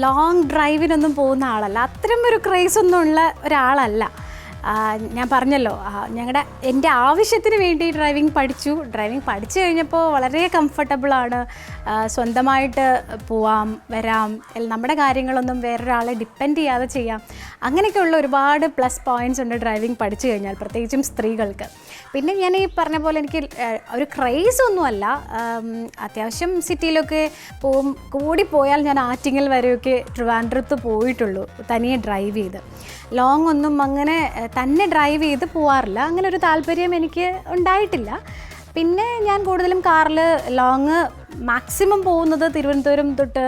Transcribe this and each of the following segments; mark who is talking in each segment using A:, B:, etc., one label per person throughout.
A: Long ഡ്രൈവിനൊന്നും പോകുന്ന ആളല്ല, അത്തരം ഒരു ക്രേസൊന്നും ഉള്ള ഒരാളല്ല. ഞാൻ പറഞ്ഞല്ലോ, എൻ്റെ ആവശ്യത്തിന് വേണ്ടി ഡ്രൈവിംഗ് പഠിച്ചു കഴിഞ്ഞപ്പോൾ വളരെ കംഫർട്ടബിളാണ്. സ്വന്തമായിട്ട് പോവാം, വരാം, നമ്മുടെ കാര്യങ്ങളൊന്നും വേറൊരാളെ ഡിപ്പെൻഡ് ചെയ്യാതെ ചെയ്യാം. അങ്ങനെയൊക്കെയുള്ള ഒരുപാട് പ്ലസ് പോയിൻറ്റ്സ് ഉണ്ട് ഡ്രൈവിംഗ് പഠിച്ചു കഴിഞ്ഞാൽ, പ്രത്യേകിച്ചും സ്ത്രീകൾക്ക്. പിന്നെ ഞാൻ ഈ പറഞ്ഞ പോലെ എനിക്ക് ഒരു ക്രേസ് ഒന്നുമല്ല. അത്യാവശ്യം സിറ്റിയിലൊക്കെ കൂടിപ്പോയാൽ ഞാൻ ആറ്റിങ്ങൽ വരെയൊക്കെ ട്രിവാൻഡ്രത്ത് പോയിട്ടുള്ളൂ തനിയെ ഡ്രൈവ് ചെയ്ത്. ലോങ് ഒന്നും അങ്ങനെ തന്നെ ഡ്രൈവ് ചെയ്ത് പോവാറില്ല. അങ്ങനെ ഒരു താല്പര്യം എനിക്ക് ഉണ്ടായിട്ടില്ല. പിന്നെ ഞാൻ കൂടുതലും കാറിൽ ലോങ് മാക്സിമം പോകുന്നത് തിരുവനന്തപുരം തൊട്ട്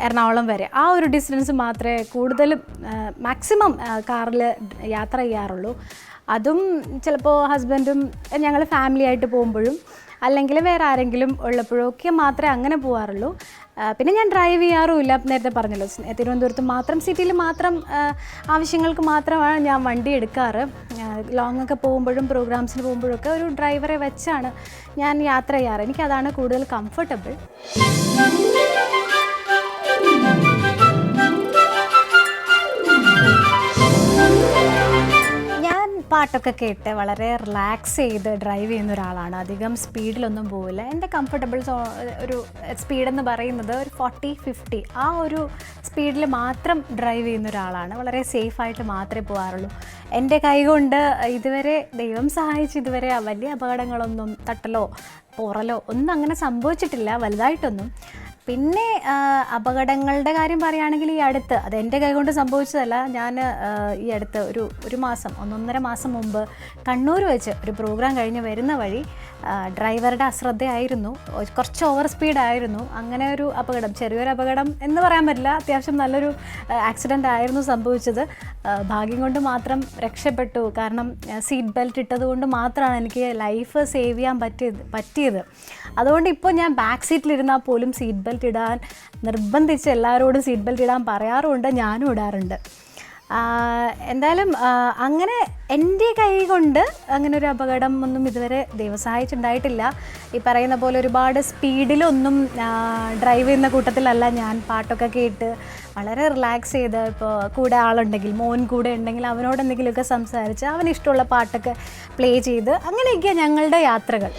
A: എറണാകുളം വരെ, ആ ഒരു ഡിസ്റ്റൻസ് മാത്രമേ കൂടുതലും മാക്സിമം കാറിൽ യാത്ര ചെയ്യാറുള്ളൂ. അതും ചിലപ്പോൾ ഹസ്ബൻഡും ഞങ്ങൾ ഫാമിലി ആയിട്ട് പോകുമ്പോഴും അല്ലെങ്കിൽ വേറെ ആരെങ്കിലും ഉള്ളപ്പോഴൊക്കെ മാത്രമേ അങ്ങനെ പോകാറുള്ളൂ. പിന്നെ ഞാൻ ഡ്രൈവ് ചെയ്യാറുമില്ല. നേരത്തെ പറഞ്ഞല്ലോ, തിരുവനന്തപുരത്ത് മാത്രം, സിറ്റിയിൽ മാത്രം ആവശ്യങ്ങൾക്ക് മാത്രമാണ് ഞാൻ വണ്ടി എടുക്കാറ്. ലോങ് ഒക്കെ പോകുമ്പോഴും പ്രോഗ്രാംസിന് പോകുമ്പോഴൊക്കെ ഒരു ഡ്രൈവറെ വെച്ചാണ് ഞാൻ യാത്ര ചെയ്യാറ്. എനിക്കതാണ് കൂടുതൽ കംഫർട്ടബിൾ. പാട്ടൊക്കെ കേട്ട് വളരെ റിലാക്സ് ചെയ്ത് ഡ്രൈവ് ചെയ്യുന്ന ഒരാളാണ്. അധികം സ്പീഡിലൊന്നും പോവില്ല. എൻ്റെ കംഫർട്ടബിൾ ഒരു സ്പീഡെന്ന് പറയുന്നത് ഒരു 40-50 ആ ഒരു സ്പീഡിൽ മാത്രം ഡ്രൈവ് ചെയ്യുന്ന ഒരാളാണ്. വളരെ സേഫായിട്ട് മാത്രമേ പോകാറുള്ളൂ. എൻ്റെ കൈകൊണ്ട് ഇതുവരെ, ദൈവം സഹായിച്ച് ഇതുവരെ വലിയ അപകടങ്ങളൊന്നും, തട്ടലോ പോറലോ ഒന്നും അങ്ങനെ സംഭവിച്ചിട്ടില്ല വലുതായിട്ടൊന്നും. പിന്നെ അപകടങ്ങളുടെ കാര്യം പറയുകയാണെങ്കിൽ ഈ അടുത്ത്, അത് എൻ്റെ കൈകൊണ്ട് സംഭവിച്ചതല്ല, ഞാൻ ഈ അടുത്ത് ഒരു മാസം 1.5 മാസം മുമ്പ് കണ്ണൂർ വെച്ച് ഒരു പ്രോഗ്രാം കഴിഞ്ഞ് വരുന്ന വഴി ഡ്രൈവറുടെ അശ്രദ്ധയായിരുന്നു, കുറച്ച് ഓവർ സ്പീഡായിരുന്നു. അങ്ങനെ ഒരു അപകടം, ചെറിയൊരു അപകടം എന്ന് പറയാൻ പറ്റില്ല, അത്യാവശ്യം നല്ലൊരു ആക്സിഡൻ്റ് ആയിരുന്നു സംഭവിച്ചത്. ഭാഗ്യം കൊണ്ട് മാത്രം രക്ഷപ്പെട്ടു. കാരണം സീറ്റ് ബെൽറ്റ് ഇട്ടത് കൊണ്ട് മാത്രമാണ് എനിക്ക് ലൈഫ് സേവ് ചെയ്യാൻ പറ്റിയത്. അതുകൊണ്ട് ഇപ്പോൾ ഞാൻ ബാക്ക് സീറ്റിലിരുന്നാൽ പോലും സീറ്റ് ബെൽറ്റ് ഇടാൻ നിർബന്ധിച്ച് എല്ലാവരോടും സീറ്റ് ബെൽറ്റ് ഇടാൻ പറയാറുമുണ്ട്, ഞാനും ഇടാറുണ്ട്. എന്തായാലും അങ്ങനെ എൻ്റെ കൈ കൊണ്ട് അങ്ങനെ ഒരു അപകടം ഒന്നും ഇതുവരെ ദൈവം സഹായിച്ചുണ്ടായിട്ടില്ല. ഈ പറയുന്ന പോലെ ഒരുപാട് സ്പീഡിലൊന്നും ഡ്രൈവ് ചെയ്യുന്ന കൂട്ടത്തിലല്ല ഞാൻ. പാട്ടൊക്കെ കേട്ട് വളരെ റിലാക്സ് ചെയ്ത്, ഇപ്പോൾ കൂടെ ആളുണ്ടെങ്കിൽ, മോൻ കൂടെ ഉണ്ടെങ്കിൽ അവനോട് എന്തെങ്കിലുമൊക്കെ സംസാരിച്ച് അവനിഷ്ടമുള്ള പാട്ടൊക്കെ പ്ലേ ചെയ്ത് അങ്ങനെയൊക്കെയാണ് ഞങ്ങളുടെ യാത്രകൾ.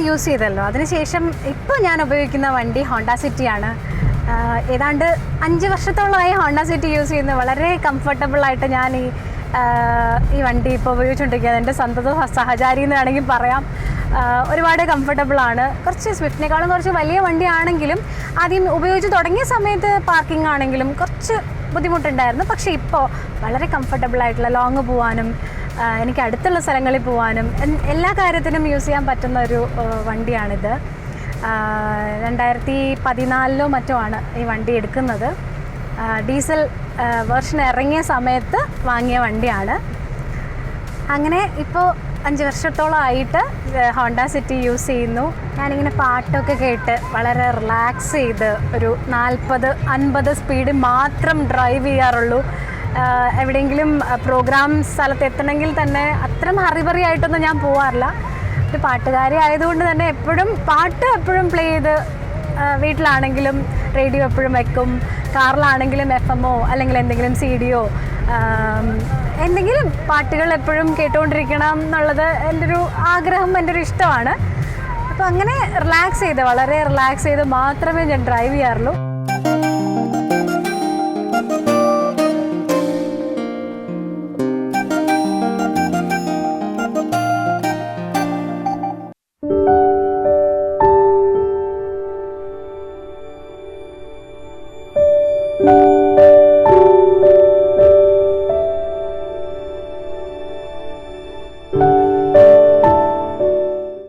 A: യൂസ് ചെയ്തല്ലോ, അതിനുശേഷം ഇപ്പോൾ ഞാൻ ഉപയോഗിക്കുന്ന വണ്ടി ഹോണ്ട സിറ്റിയാണ്. ഏതാണ്ട് 5 വർഷത്തോളമായി ഹോണ്ട സിറ്റി യൂസ് ചെയ്യുന്നത്. വളരെ കംഫർട്ടബിളായിട്ട് ഞാൻ ഈ വണ്ടി ഇപ്പോൾ ഉപയോഗിച്ചുകൊണ്ടിരിക്കുന്നത്. എൻ്റെ സന്തത സഹചാരി എന്ന് വേണമെങ്കിൽ പറയാം. ഒരുപാട് കംഫർട്ടബിളാണ്. കുറച്ച് സ്വിഫ്റ്റിനേക്കാളും കുറച്ച് വലിയ വണ്ടിയാണെങ്കിലും ആദ്യം ഉപയോഗിച്ച് തുടങ്ങിയ സമയത്ത് പാർക്കിംഗ് ആണെങ്കിലും കുറച്ച് ബുദ്ധിമുട്ടുണ്ടായിരുന്നു. പക്ഷേ ഇപ്പോൾ വളരെ കംഫർട്ടബിളായിട്ടുള്ള ലോങ് പോകാനും എനിക്ക് അടുത്തുള്ള സ്ഥലങ്ങളിൽ പോകാനും എല്ലാ കാര്യത്തിനും യൂസ് ചെയ്യാൻ പറ്റുന്ന ഒരു വണ്ടിയാണിത്. 2014 മറ്റോ ആണ് ഈ വണ്ടി എടുക്കുന്നത്. ഡീസൽ വേർഷൻ ഇറങ്ങിയ സമയത്ത് വാങ്ങിയ വണ്ടിയാണ്. അങ്ങനെ ഇപ്പോൾ 5 വർഷത്തോളം ആയിട്ട് ഹോണ്ട സിറ്റി യൂസ് ചെയ്യുന്നു. ഞാനിങ്ങനെ പാട്ടൊക്കെ കേട്ട് വളരെ റിലാക്സ് ചെയ്ത് ഒരു 40-50 സ്പീഡ് മാത്രം ഡ്രൈവ് ചെയ്യാറുള്ളൂ. എവിടെയെങ്കിലും പ്രോഗ്രാം സ്ഥലത്ത് എത്തണമെങ്കിൽ തന്നെ അത്രയും ഹറിബറി ആയിട്ടൊന്നും ഞാൻ പോകാറില്ല. ഒരു പാട്ടുകാരി ആയതുകൊണ്ട് തന്നെ പാട്ട് എപ്പോഴും പ്ലേ ചെയ്ത്, വീട്ടിലാണെങ്കിലും റേഡിയോ എപ്പോഴും വെക്കും, കാറിലാണെങ്കിലും FM-ഓ അല്ലെങ്കിൽ എന്തെങ്കിലും CD-യോ എന്തെങ്കിലും പാട്ടുകൾ എപ്പോഴും കേട്ടുകൊണ്ടിരിക്കണം എന്നുള്ളത് എൻ്റെ ഒരു ആഗ്രഹം, എൻ്റെ ഒരു ഇഷ്ടമാണ്. അപ്പോൾ അങ്ങനെ വളരെ റിലാക്സ് ചെയ്ത് മാത്രമേ ഞാൻ ഡ്രൈവ് ചെയ്യാറുള്ളൂ.